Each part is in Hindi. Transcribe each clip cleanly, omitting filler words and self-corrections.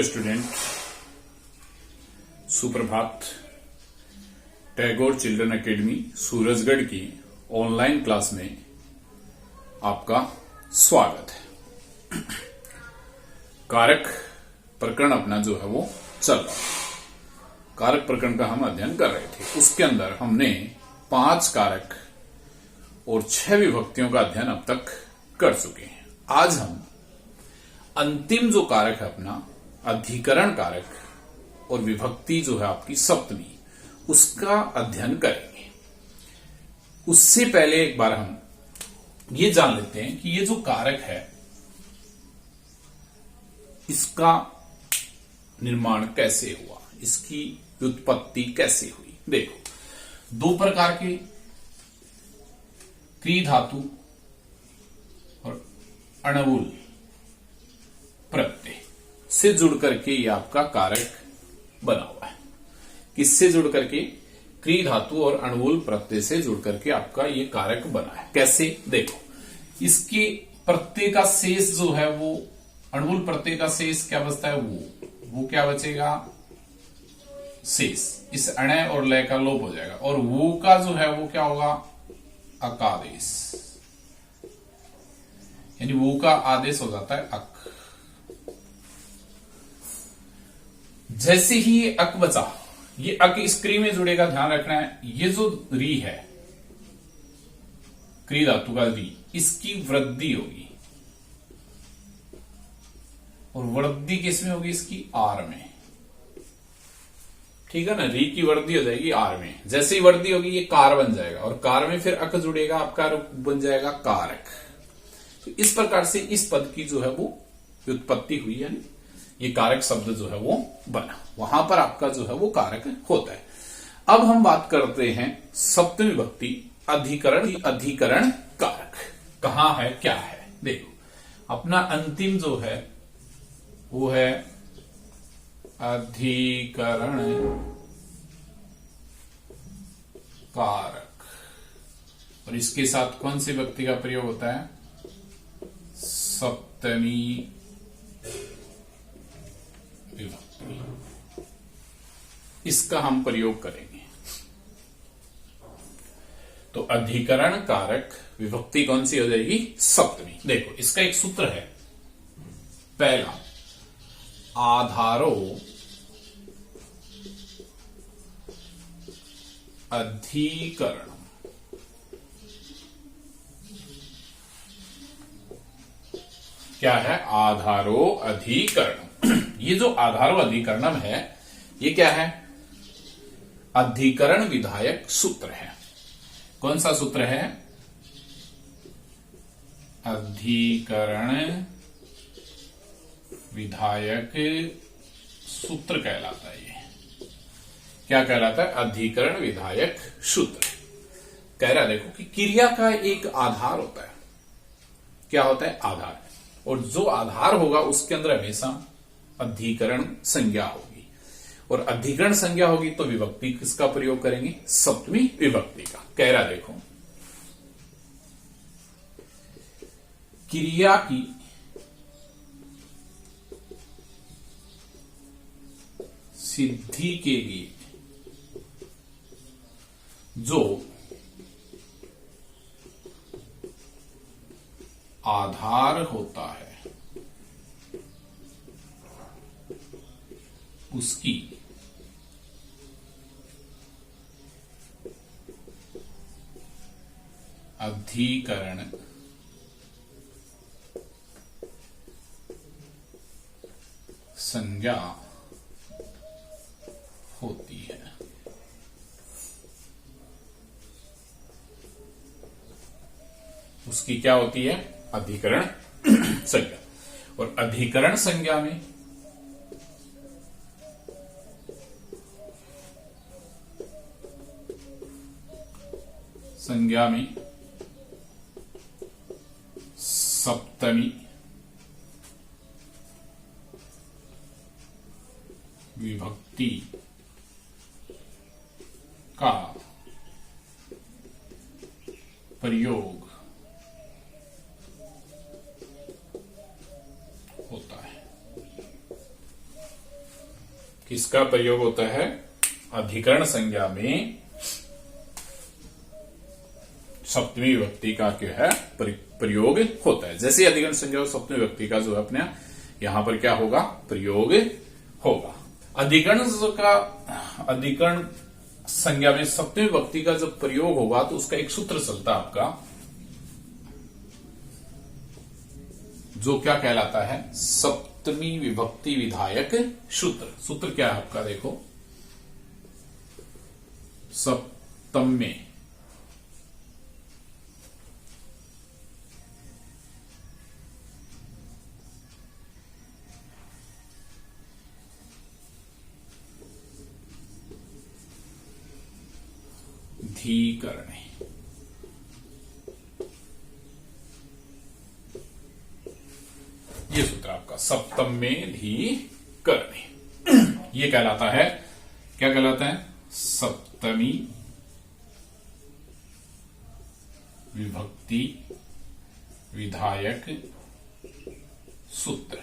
स्टूडेंट, सुप्रभात। टैगोर चिल्ड्रन एकेडमी सूरजगढ़ की ऑनलाइन क्लास में आपका स्वागत है। कारक प्रकरण अपना जो है वो चल रहा है। कारक प्रकरण का हम अध्ययन कर रहे थे। उसके अंदर हमने 5 कारक और 6 विभक्तियों का अध्ययन अब तक कर चुके हैं। आज हम अंतिम जो कारक है अपना अधिकरण कारक और विभक्ति जो है आपकी सप्तमी, उसका अध्ययन करेंगे। उससे पहले एक बार हम ये जान लेते हैं कि ये जो कारक है इसका निर्माण कैसे हुआ, इसकी व्युत्पत्ति कैसे हुई। देखो, 2 प्रकार के क्री धातु और अणुवुल प्रत्यय से जुड़ करके ये आपका कारक बना हुआ है। किससे जुड़ करके? क्री धातु और अणुवुल प्रत्यय से जुड़ करके आपका ये कारक बना है। कैसे? देखो, इसके प्रत्यय का शेष जो है वो अणुवुल प्रत्यय का शेष क्या बचता है? वो क्या बचेगा? शेष। इस अणय और लय का लोप हो जाएगा और वो का जो है वो क्या होगा? अकादेश, यानी वो का आदेश हो जाता है अक। जैसे ही ये अक बचा, ये अक इस क्री में जुड़ेगा, ध्यान रखना है। ये जो री है, क्री धातु का री, इसकी वृद्धि होगी और वृद्धि किसमें होगी? इसकी आर में। ठीक है ना? री की वृद्धि हो जाएगी आर में। जैसे ही वृद्धि होगी ये कार बन जाएगा और कार में फिर अक जुड़ेगा, आपका बन जाएगा कारक। तो इस प्रकार से इस पद की जो है वो व्युत्पत्ति हुई, यानी ये कारक शब्द जो है वो बना। वहां पर आपका जो है वो कारक होता है। अब हम बात करते हैं सप्तमी विभक्ति अधिकरण की अधिकरण कारक कहां है, क्या है। देखो, अपना अंतिम जो है वो है अधिकरण कारक और इसके साथ कौन सी विभक्ति का प्रयोग होता है? सप्तमी विभक्ति। इसका हम प्रयोग करेंगे। तो अधिकरण कारक विभक्ति कौन सी हो जाएगी? सप्तमी। देखो, इसका एक सूत्र है। पहला, आधारो अधिकरण। क्या है? आधारो अधिकरण। ये जो आधारो अधिकरणम है, ये क्या है? अधिकरण विधायक सूत्र है। कौन सा सूत्र है? अधिकरण विधायक सूत्र कहलाता है। ये क्या कहलाता है? अधिकरण विधायक सूत्र। कह रहा, देखो कि क्रिया का एक आधार होता है। क्या होता है? आधार। और जो आधार होगा उसके अंदर हमेशा अधिकरण संज्ञा होगी और अधिकरण संज्ञा होगी तो विभक्ति किसका प्रयोग करेंगे? सप्तमी विभक्ति का। कह रहा, देखो, क्रिया की सिद्धि के लिए जो आधार होता है उसकी अधिकरण संज्ञा होती है। उसकी क्या होती है? अधिकरण संज्ञा। और अधिकरण संज्ञा में सप्तमी विभक्ति का प्रयोग होता है। किसका प्रयोग होता है? अधिकरण संज्ञा में सप्तमी विभक्ति का क्या है? प्रयोग होता है। जैसे अधिकरण संज्ञा और सप्तमी विभक्ति का जो है अपने यहां पर क्या होगा? प्रयोग होगा। अधिकरण संज्ञा में सप्तमी विभक्ति का जब प्रयोग होगा तो उसका एक सूत्र चलता है आपका, जो क्या कहलाता है? सप्तमी विभक्ति विधायक सूत्र। सूत्र क्या है आपका? देखो, सप्तम में धीकरणे, ये सूत्र आपका सप्तम में धीकरणे ये कहलाता है। क्या कहलाता है? सप्तमी विभक्ति विधायक सूत्र।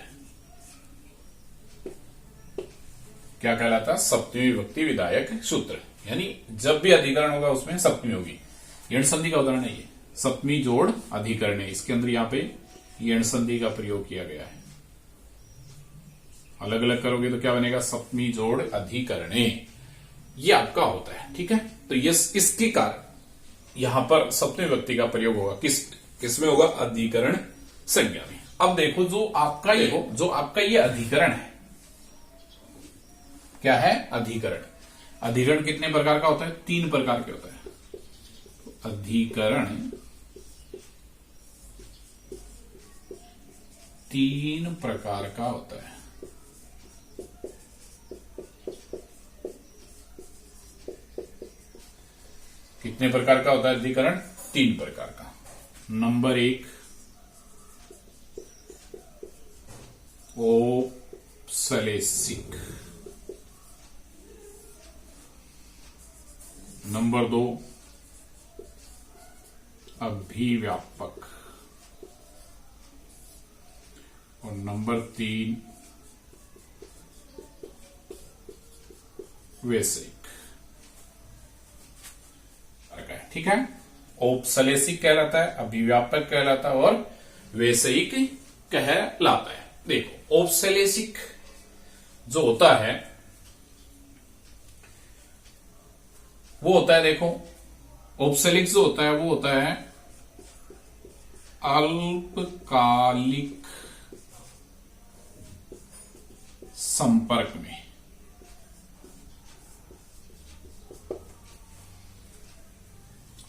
क्या कहलाता है? सप्तमी विभक्ति विधायक सूत्र। यानी जब भी अधिकरण होगा उसमें सप्तमी होगी। यण संधि का उदाहरण है ये, सप्तमी जोड़ अधिकरण है। इसके अंदर यहां पे यण संधि का प्रयोग किया गया है। अलग अलग करोगे तो क्या बनेगा? सप्तमी जोड़ अधिकरणे, ये आपका होता है। ठीक है, तो इसके कारण यहां पर सप्तमी विभक्ति का प्रयोग होगा। किसमें होगा? अधिकरण संज्ञा में। अब देखो, जो आपका ये अधिकरण है, क्या है? अधिकरण। अधिकरण कितने प्रकार का होता है? 3 प्रकार के होता है। अधिकरण 3 प्रकार का होता है। कितने प्रकार का होता है अधिकरण? 3 प्रकार का। नंबर 1, औपश्लेषिक। नंबर 2, अभिव्यापक। और नंबर 3, वैश्विक। ठीक है, औपश्लेषिक कहलाता है, अभिव्यापक कहलाता है और वैश्विक कहलाता है। देखो, औपश्लेषिक जो होता है वो होता है, देखो, औपश्लेषिक जो होता है वो होता है अल्पकालिक संपर्क में।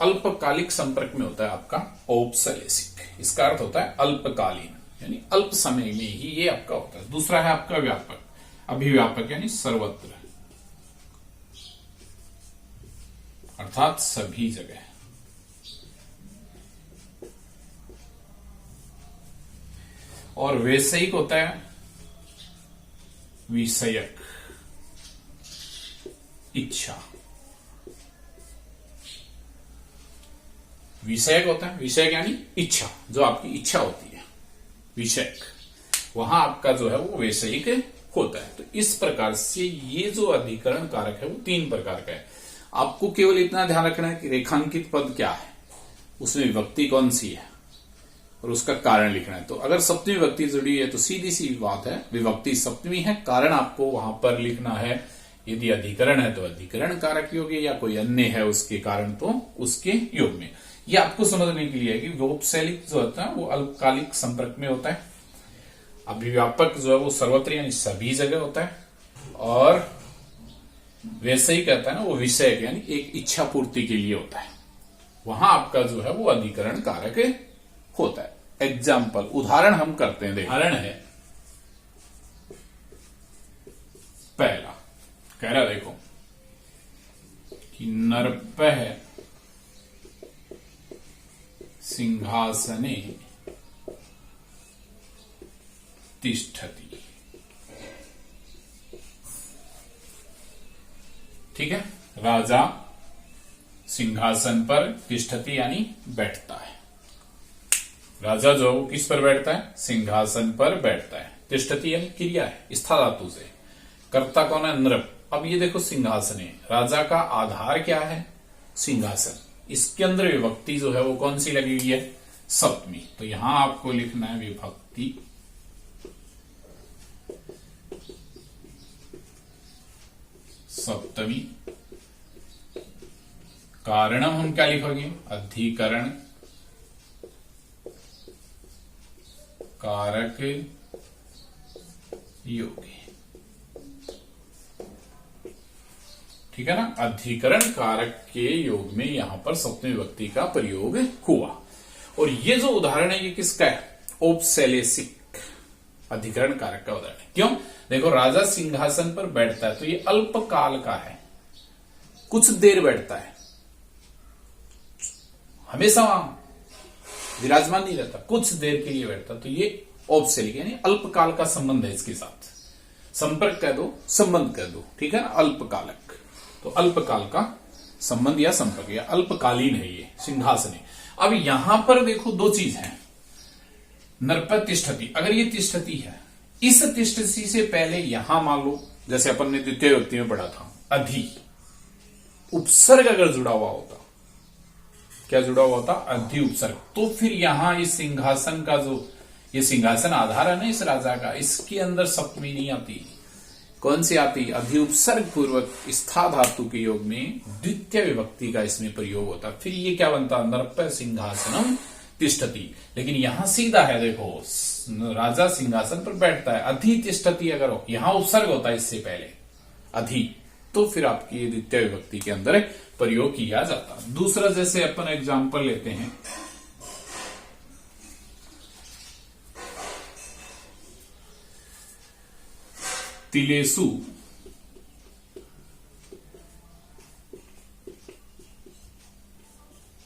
अल्पकालिक संपर्क में होता है आपका औपश्लेषिक। इसका अर्थ होता है अल्पकालीन, यानी अल्प समय में ही ये आपका होता है। दूसरा है आपका व्यापक, अभिव्यापक, यानी सर्वत्र, अर्थात सभी जगह। और वैश्विक होता है विषयक, इच्छा। विषयक होता है, विषयक यानी इच्छा, जो आपकी इच्छा होती है, विषयक। वहां आपका जो है वो वैश्विक होता है। तो इस प्रकार से ये जो अधिकरण कारक है वो 3 प्रकार का है। आपको केवल इतना ध्यान रखना है कि रेखांकित पद क्या है, उसमें विभक्ति कौन सी है और उसका कारण लिखना है। तो अगर सप्तमी विभक्ति जुड़ी है तो सीधी सी बात है, विभक्ति सप्तमी है, कारण आपको वहां पर लिखना है। यदि अधिकरण है तो अधिकरण कारक योग, या कोई अन्य है उसके कारण तो उसके योग में। ये आपको समझने के लिए है कि औपश्लेषिक जो होता है वो अल्पकालिक संपर्क में होता है, अभिव्यापक जो है वो सर्वत्र यानी सभी जगह होता है, और वैसे ही कहता है ना वो विषय यानी एक इच्छा पूर्ति के लिए होता है। वहां आपका जो है वो अधिकरण कारक होता है। एग्जाम्पल, उदाहरण हम करते हैं। उदाहरण है पहला, कह रहा देखो कि नरपः सिंहासने तिष्ठति। ठीक है, राजा सिंहासन पर तिष्ठति यानी बैठता है। राजा जो किस पर बैठता है? सिंहासन पर बैठता है। तिष्ठति यानी क्रिया है, स्था धातु से। कर्ता कौन है? नृप। अब ये देखो सिंहासन है, राजा का आधार क्या है? सिंहासन। इसके अंदर विभक्ति जो है वो कौन सी लगी हुई है? सप्तमी। तो यहां आपको लिखना है विभक्ति सप्तमी। कारणम हम क्या लिखोगे? अधिकरण कारक योग। ठीक है ना? अधिकरण कारक के योग में यहां पर सप्तमी विभक्ति का प्रयोग हुआ। और ये जो उदाहरण है ये किसका है? औपसैलेसिक अधिकरण कारक का उदाहरण है। क्यों? देखो राजा सिंहासन पर बैठता है तो ये अल्पकाल का है, कुछ देर बैठता है, हमेशा वहां विराजमान नहीं रहता, कुछ देर के लिए बैठता। तो ये औपसैलिक यानी अल्पकाल का संबंध है इसके साथ। संपर्क कह दो, संबंध कह दो, ठीक है ना? अल्पकालक। तो अल्पकाल का संबंध या संपर्क या अल्पकालीन है ये सिंहासन है। अब यहां पर देखो दो चीज है। नरप तिष्ठति, अगर ये तिष्ठति है, इस तिष्ठति से पहले यहां मान लो जैसे अपन ने द्वितीय विभक्ति में पढ़ा था, अधि उपसर्ग अगर जुड़ा हुआ होता, क्या जुड़ा हुआ होता? अधि उपसर्ग। तो फिर यहां इस सिंहासन का जो ये सिंहासन आधार है ना इस राजा का, इसके अंदर सप्तमी नहीं आती। कौन सी आती? अधि उपसर्ग पूर्वक स्था धातु के योग में द्वितीय विभक्ति का इसमें प्रयोग होता। फिर ये क्या बनता? नरप सिंहासनम तिष्ठति। लेकिन यहां सीधा है, देखो राजा सिंहासन पर बैठता है, अधि तिष्ठति अगर हो, यहां उपसर्ग होता है इससे पहले अधि, तो फिर आपकी द्वितीय विभक्ति के अंदर प्रयोग किया जाता। दूसरा जैसे अपन एग्जाम्पल लेते हैं, तिलेसु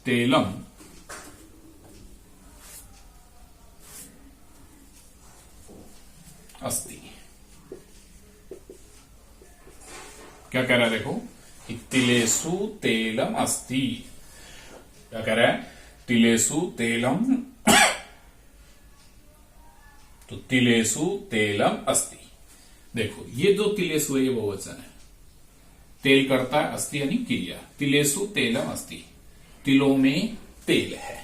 तेलम अस्ति। क्या कह रहा है? देखो तिलेसु तेलम अस्ति। क्या कह रहा है? तिलेसु तेलम तो तिलेसु तेलम अस्ति। देखो ये जो तिलेसु है ये बहुवचन है, तेल करता है, अस्ति यानी क्रिया। तिलेसु तेलम अस्ति, तिलों में तेल है।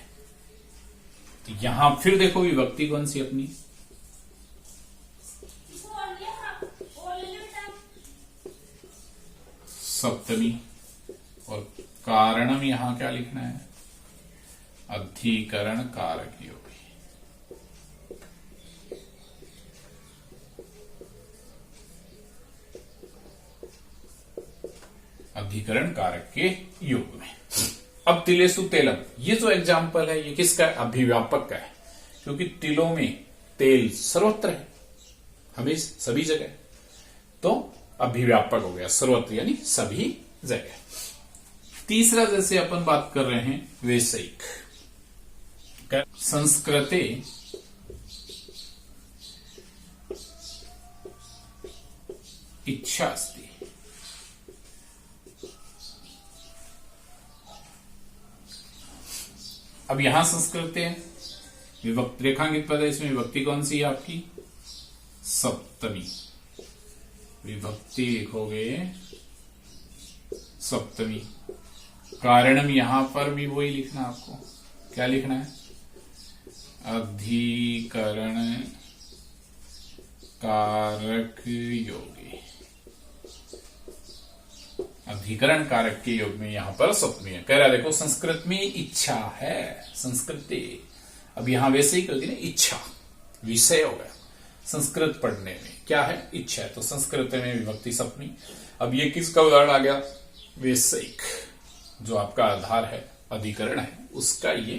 तो यहां फिर देखो विभक्ति कौन सी अपनी? सप्तमी। और कारणम यहां क्या लिखना है? अधिकरण कारक योग। अधिकरण कारक के योग में। अब तिलेसु तेलम, ये जो एग्जाम्पल है ये किसका है? अभिव्यापक का है, क्योंकि तिलों में तेल सर्वत्र है, हमें सभी जगह। तो अभिव्यापक हो गया, सर्वत्र यानी सभी जगह। तीसरा जैसे अपन बात कर रहे हैं वैषयिक। संस्कृते इच्छा अस्ति। अब यहां संस्कृत है, विभक्ति रेखांकित पद है, इसमें विभक्ति कौन सी है आपकी? सप्तमी। विभक्ति लिखोगे सप्तमी। कारणम यहां पर भी वही लिखना आपको। क्या लिखना है? अधिकरण कारक योगी। अधिकरण कारक के योग में यहां पर सप्तमी है। कह रहा है देखो संस्कृत में इच्छा है, संस्कृति। अब यहां वैसे ही कर दी ना, इच्छा विषय हो गया। संस्कृत पढ़ने में क्या है? इच्छा है। तो संस्कृत में विभक्ति सप्तमी। अब ये किसका उदाहरण आ गया? वैषयिक, जो आपका आधार है, अधिकरण है, उसका ये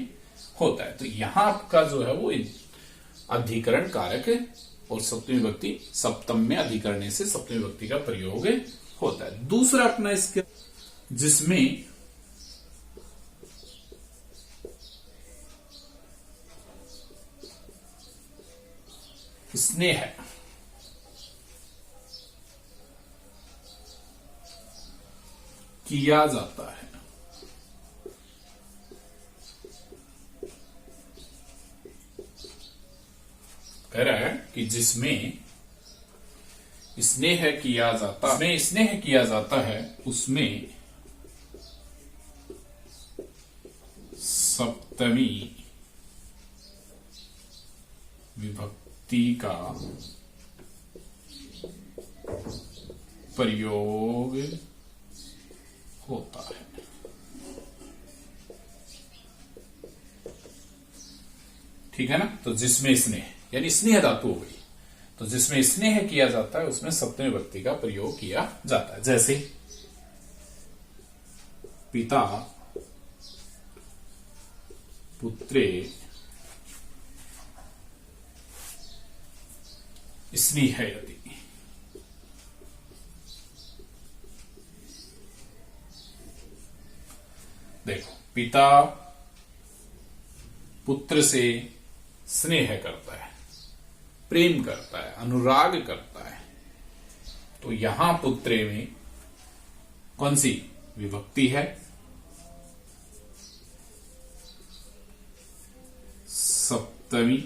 होता है। तो यहां आपका जो है वो अधिकरण कारक है और सप्तमी विभक्ति, सप्तम में अधिकरण से सप्तमी विभक्ति का प्रयोग होता है। दूसरा अपना इसके जिसमें स्नेह है, किया जाता है। कह रहा है कि जिसमें स्नेह किया जाता, उसमें स्नेह किया जाता है, उसमें सप्तमी विभक्ति का प्रयोग होता है। ठीक है ना। तो जिसमें स्नेह यानी स्नेह धातु हो गई, तो जिसमें स्नेह किया जाता है उसमें सप्तमी विभक्ति का प्रयोग किया जाता है। जैसे पिता पुत्रे स्नेहयति। देखो, पिता पुत्र से स्नेह करता है, प्रेम करता है, अनुराग करता है। तो यहां पुत्रे में कौन सी विभक्ति है? सप्तमी।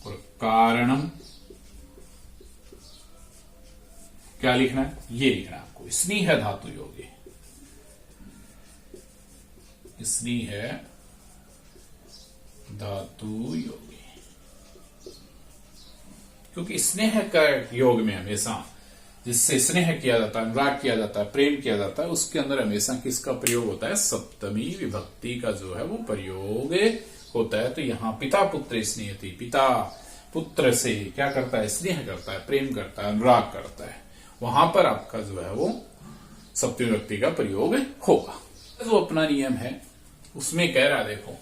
और कारणम क्या लिखना है? ये लिखना है आपको, स्नेह धातु योगी। स्नेह धातु योगी, क्योंकि स्नेह का योग में हमेशा जिससे स्नेह किया जाता है, अनुराग किया जाता है, प्रेम किया जाता है, उसके अंदर हमेशा किसका प्रयोग होता है? सप्तमी विभक्ति का जो है वो प्रयोग होता है। तो यहां पिता पुत्र स्नेहति, पिता पुत्र से क्या करता है? स्नेह करता है, प्रेम करता है, अनुराग करता है। वहां पर आपका जो है वो सप्तमी विभक्ति का प्रयोग होगा। जो अपना नियम है उसमें कह रहा, देखो,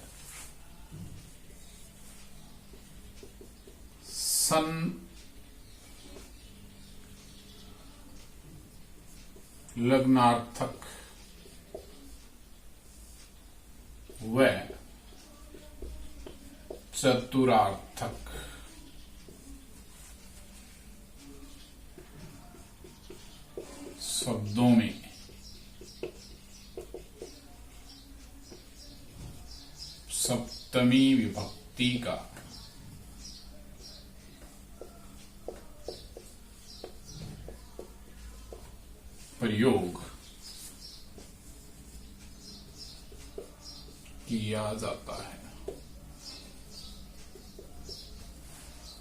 संलग्नार्थक व चतुरार्थक शब्दों में सप्तमी विभक्ति का प्रयोग किया जाता है।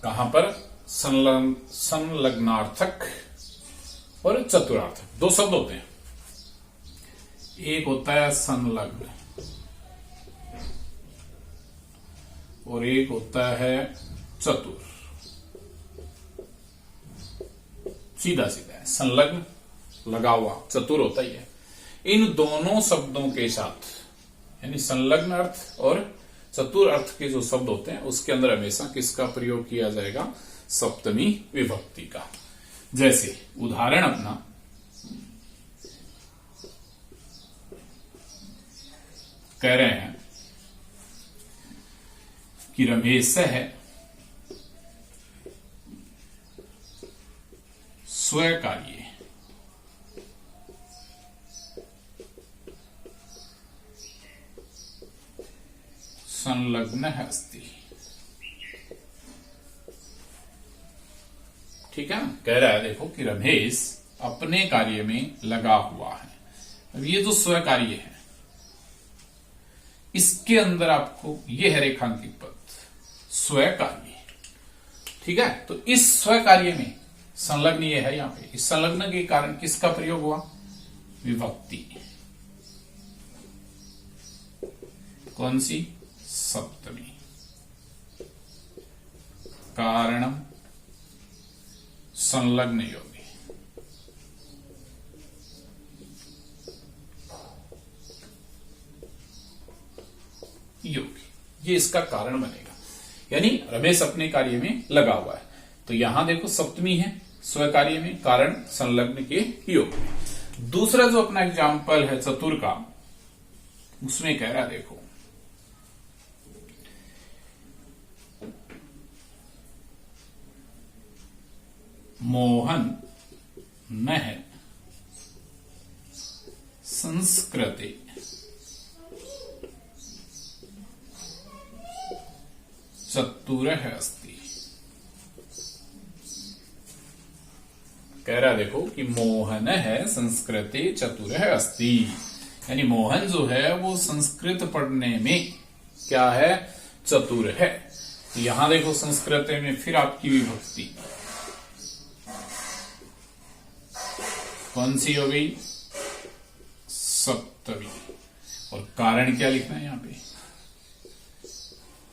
कहां पर? संलग्नार्थक और चतुरार्थक दो शब्द होते हैं। एक होता है संलग्न और एक होता है चतुर। सीधा सीधा है, संलग्न लगा हुआ, चतुर होता ही है। इन दोनों शब्दों के साथ यानी संलग्न अर्थ और चतुर अर्थ के जो शब्द होते हैं उसके अंदर हमेशा किसका प्रयोग किया जाएगा? सप्तमी विभक्ति का। जैसे उदाहरण अपना, कह रहे हैं कि रमेश है स्वकार्य संलग्न अस्ति। ठीक है ना। कह रहा है देखो कि रमेश अपने कार्य में लगा हुआ है। अब ये जो स्व कार्य है इसके अंदर आपको ये है रेखांकित पद स्व कार्य। ठीक है। तो इस स्व कार्य में संलग्न ये है, यहां पे इस संलग्न के कारण किसका प्रयोग हुआ? विभक्ति। कौन सी? सप्तमी। कारणम संलग्न योगी। योगी ये इसका कारण बनेगा। यानी रमेश अपने कार्य में लगा हुआ है। तो यहां देखो सप्तमी है स्व कार्य में, कारण संलग्न के योग में। दूसरा जो अपना एग्जाम्पल है चतुर का, उसमें कह रहा देखो मोहन न संस्कृते चतुर अस्ति। कह रहा देखो कि मोहन है संस्कृते चतुर है अस्ति, यानी मोहन जो है वो संस्कृत पढ़ने में क्या है, चतुर है। यहां देखो संस्कृत में फिर आपकी विभक्ति कौन सी हो गई, सप्तमी। और कारण क्या लिखना है यहां पे,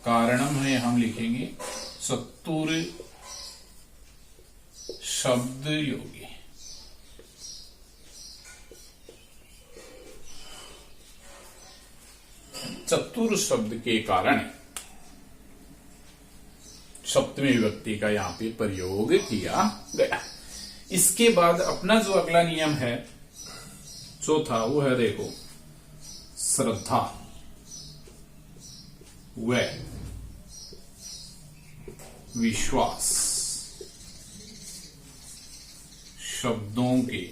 कारणम है हम लिखेंगे चतुर शब्द योगी। चतुर शब्द के कारण सप्तमी विभक्ति का यहां पे प्रयोग किया गया। इसके बाद अपना जो अगला नियम है चौथा, वो है देखो श्रद्धा व विश्वास शब्दों के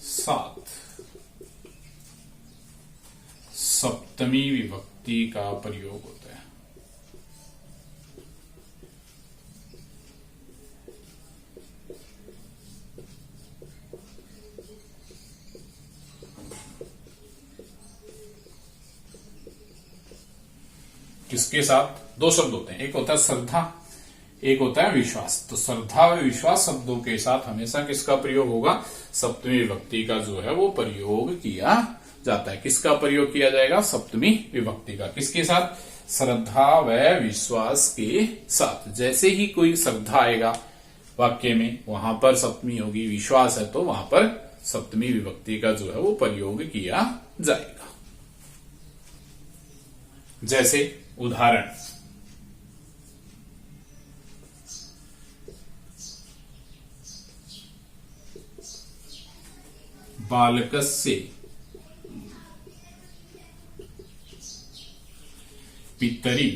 साथ सप्तमी विभक्ति का प्रयोग होता है। किसके साथ, दो शब्द होते हैं, एक होता है श्रद्धा, एक होता है विश्वास। तो श्रद्धा व विश्वास शब्दों के साथ हमेशा किसका प्रयोग होगा, सप्तमी विभक्ति का जो है वो प्रयोग किया जाता है। किसका प्रयोग किया जाएगा, सप्तमी विभक्ति का। किसके साथ, श्रद्धा व विश्वास के साथ। जैसे ही कोई श्रद्धा आएगा वाक्य में, वहां पर सप्तमी होगी, विश्वास है तो वहां पर सप्तमी विभक्ति का जो है वो प्रयोग किया जाएगा। जैसे उदाहरण, बालकस्य पितरी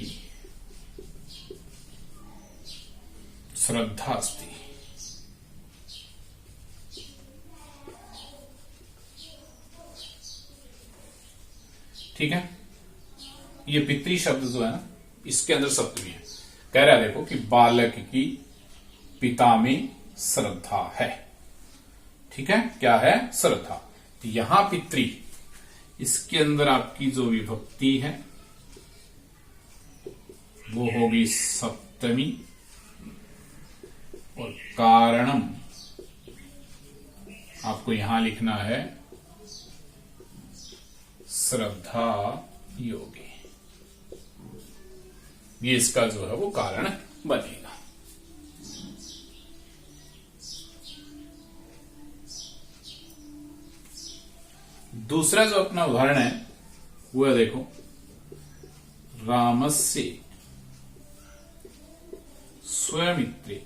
श्रद्धा अस्ति। ठीक है, ये पितरी शब्द जो है ना, इसके अंदर सप्तमी है। कह रहा है देखो कि बालक की पिता में श्रद्धा है। ठीक है, क्या है, श्रद्धा। तो यहां पितरी, इसके अंदर आपकी जो विभक्ति है वो होगी सप्तमी, और कारणम आपको यहां लिखना है श्रद्धा योगी। ये इसका जो है वो कारण बनेगा। दूसरा जो अपना उदाहरण है वो है देखो, रामस्य स्वमित्रे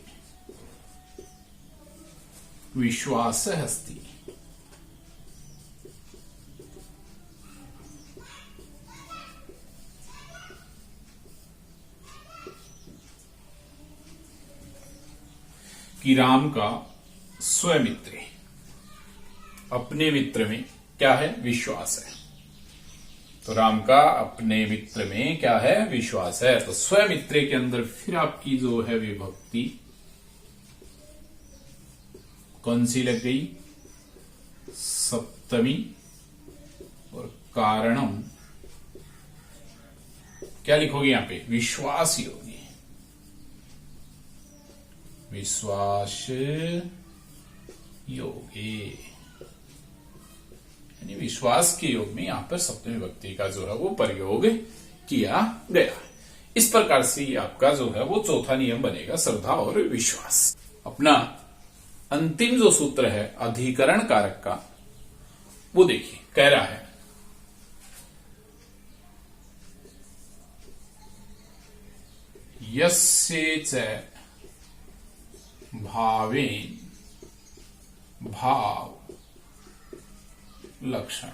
विश्वास अस्ति। कि राम का स्वमित्र, अपने मित्र में क्या है, विश्वास है। तो राम का अपने मित्र में क्या है, विश्वास है। तो स्वमित्र के अंदर फिर आपकी जो है विभक्ति कौन सी लग गई, सप्तमी, और कारणम क्या लिखोगे यहां पे, विश्वास योगी। विश्वास योगे, यानी विश्वास के योग में यहां पर सप्तमी विभक्ति का जो है वो प्रयोग किया गया। इस प्रकार से ये आपका जो है वो चौथा नियम बनेगा, श्रद्धा और विश्वास। अपना अंतिम जो सूत्र है अधिकरण कारक का, वो देखिए, कह रहा है यस्य च भावेन भाव लक्षण।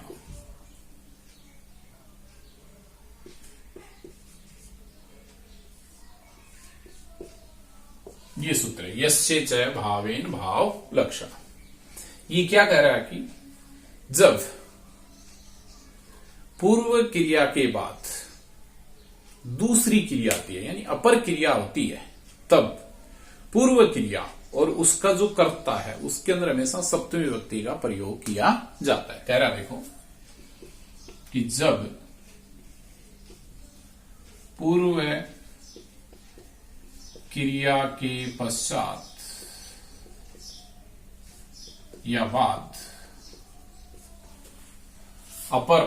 ये सूत्र है, यस्य च भावेन भाव लक्षण। ये क्या कह रहा है कि जब पूर्व क्रिया के बाद दूसरी क्रिया आती है, यानी अपर क्रिया होती है, तब पूर्व क्रिया और उसका जो कर्ता है उसके अंदर हमेशा सप्तमी विभक्ति का प्रयोग किया जाता है। कह रहा देखो कि जब पूर्व क्रिया के पश्चात या बाद अपर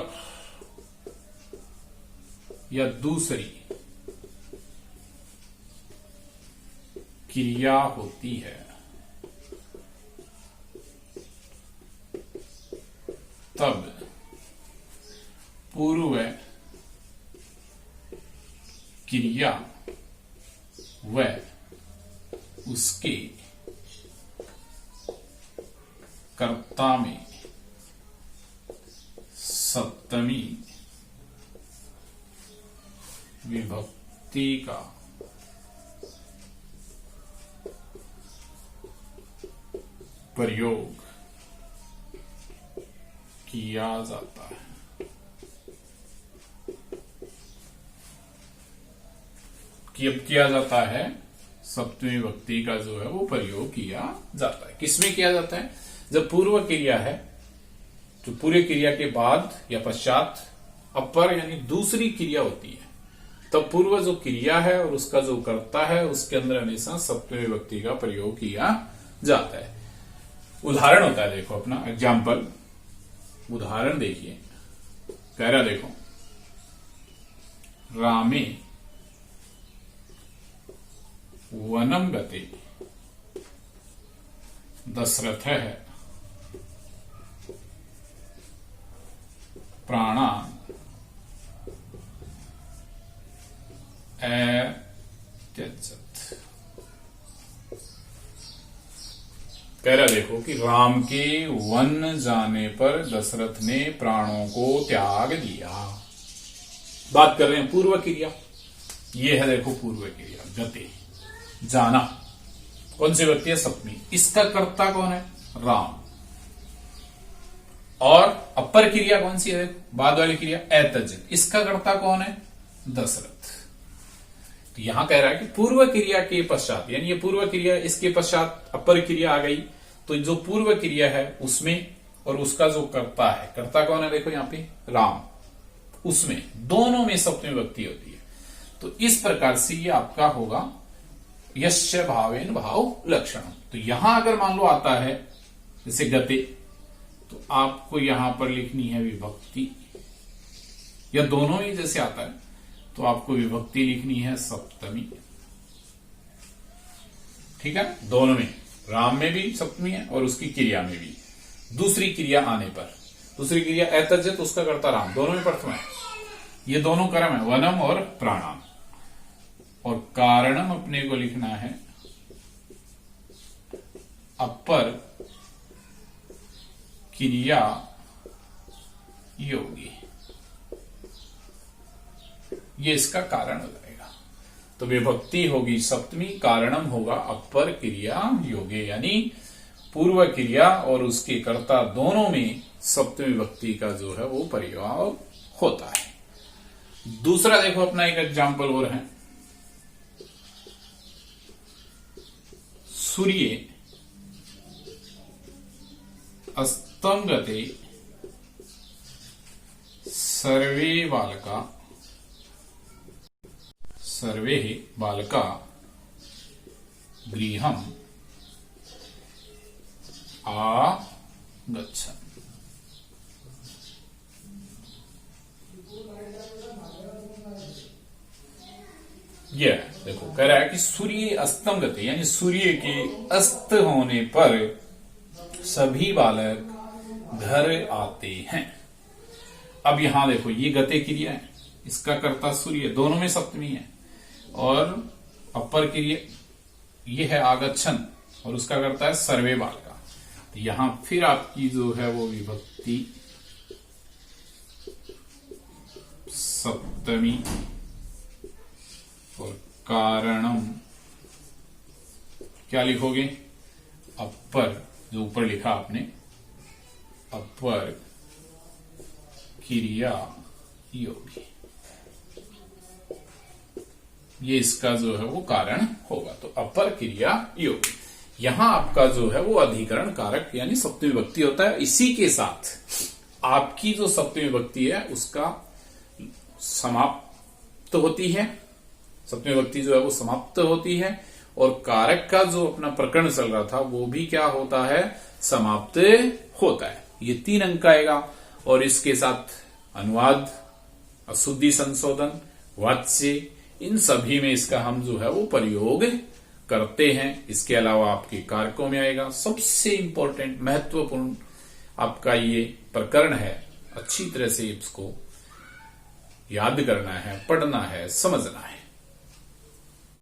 या दूसरी क्रिया होती है तब पूर्व क्रिया व उसके कर्ता में सप्तमी विभक्ति का प्रयोग किया जाता है। किया जाता है सप्तमी विभक्ति का जो है वो प्रयोग किया जाता है। किसमें किया जाता है? जब पूर्व क्रिया है, जो पूरे क्रिया के बाद या पश्चात अपर यानी दूसरी क्रिया होती है, तब पूर्व जो क्रिया है और उसका जो कर्ता है उसके अंदर हमेशा सप्तमी विभक्ति का प्रयोग किया जाता है। उदाहरण होता है, देखो अपना एग्जाम्पल, उदाहरण देखिए। कह रहा देखो, रामे वनम गते दशरथ है प्राणान त्यजत। कह रहा देखो कि राम के वन जाने पर दशरथ ने प्राणों को त्याग दिया। बात कर रहे हैं पूर्व क्रिया, ये है देखो पूर्व क्रिया गते, जाना। कौन सी व्यक्ति है? सप्तमी। इसका कर्ता कौन है? राम। और अपर क्रिया कौन सी है? बाद वाली क्रिया एतजत, इसका कर्ता कौन है? दशरथ। तो यहां कह रहा है कि पूर्व क्रिया के पश्चात, यानी ये पूर्व क्रिया, इसके पश्चात अपर क्रिया आ गई, तो जो पूर्व क्रिया है उसमें और उसका जो कर्ता है, कर्ता कौन है? देखो यहां पे राम, उसमें दोनों में सप्तमी विभक्ति होती है। तो इस प्रकार से ये आपका होगा यस्य भावेन भाव लक्षण। तो यहां अगर मान लो आता है जैसे गते, तो आपको यहां पर लिखनी है विभक्ति, या दोनों ही जैसे आता है तो आपको विभक्ति लिखनी है सप्तमी। ठीक है, दोनों में, राम में भी सप्तमी है और उसकी क्रिया में भी। दूसरी क्रिया आने पर, दूसरी क्रिया एतजत, उसका कर्ता राम, दोनों में प्रथम है। ये दोनों कर्म है, वनम और प्राणाम। और कारणम अपने को लिखना है अपर क्रिया योगी, ये इसका कारण हो जाएगा। तो विभक्ति होगी सप्तमी, कारणम होगा अपर क्रिया योगे, यानी पूर्व क्रिया और उसके कर्ता दोनों में सप्तमी विभक्ति का जो है वो प्रयोग होता है। दूसरा देखो अपना एक एग्जाम्पल और है, सूर्य अस्तम गते सर्वे बालका गृहम् आगच्छन्। ये देखो कह रहा है कि सूर्य अस्तम गते, यानी सूर्य के अस्त होने पर सभी बालक घर आते हैं। अब यहां देखो ये गते क्रिया है, इसका कर्ता सूर्य, दोनों में सप्तमी है, और अपर क्रिया ये है आगच्छन और उसका कर्ता है सर्वे बालका। तो यहां फिर आपकी जो है वो विभक्ति सप्तमी और कारणम क्या लिखोगे? अपर, जो ऊपर लिखा आपने, अपर क्रिया योगी, ये इसका जो है वो कारण होगा। तो अपर क्रिया योगी, यहां आपका जो है वो अधिकरण कारक यानी सप्तमी विभक्ति होता है। इसी के साथ आपकी जो सप्तमी विभक्ति है उसका समाप्त होती है, सप्तमी विभक्ति जो है वो समाप्त होती है, और कारक का जो अपना प्रकरण चल रहा था वो भी क्या होता है, समाप्त होता है। ये 3 अंक आएगा। और इसके साथ अनुवाद, अशुद्धि संशोधन, वाच्य, इन सभी में इसका हम जो है वो प्रयोग करते हैं। इसके अलावा आपके कारकों में आएगा। सबसे इंपॉर्टेंट महत्वपूर्ण आपका ये प्रकरण है, अच्छी तरह से इसको याद करना है, पढ़ना है, समझना है।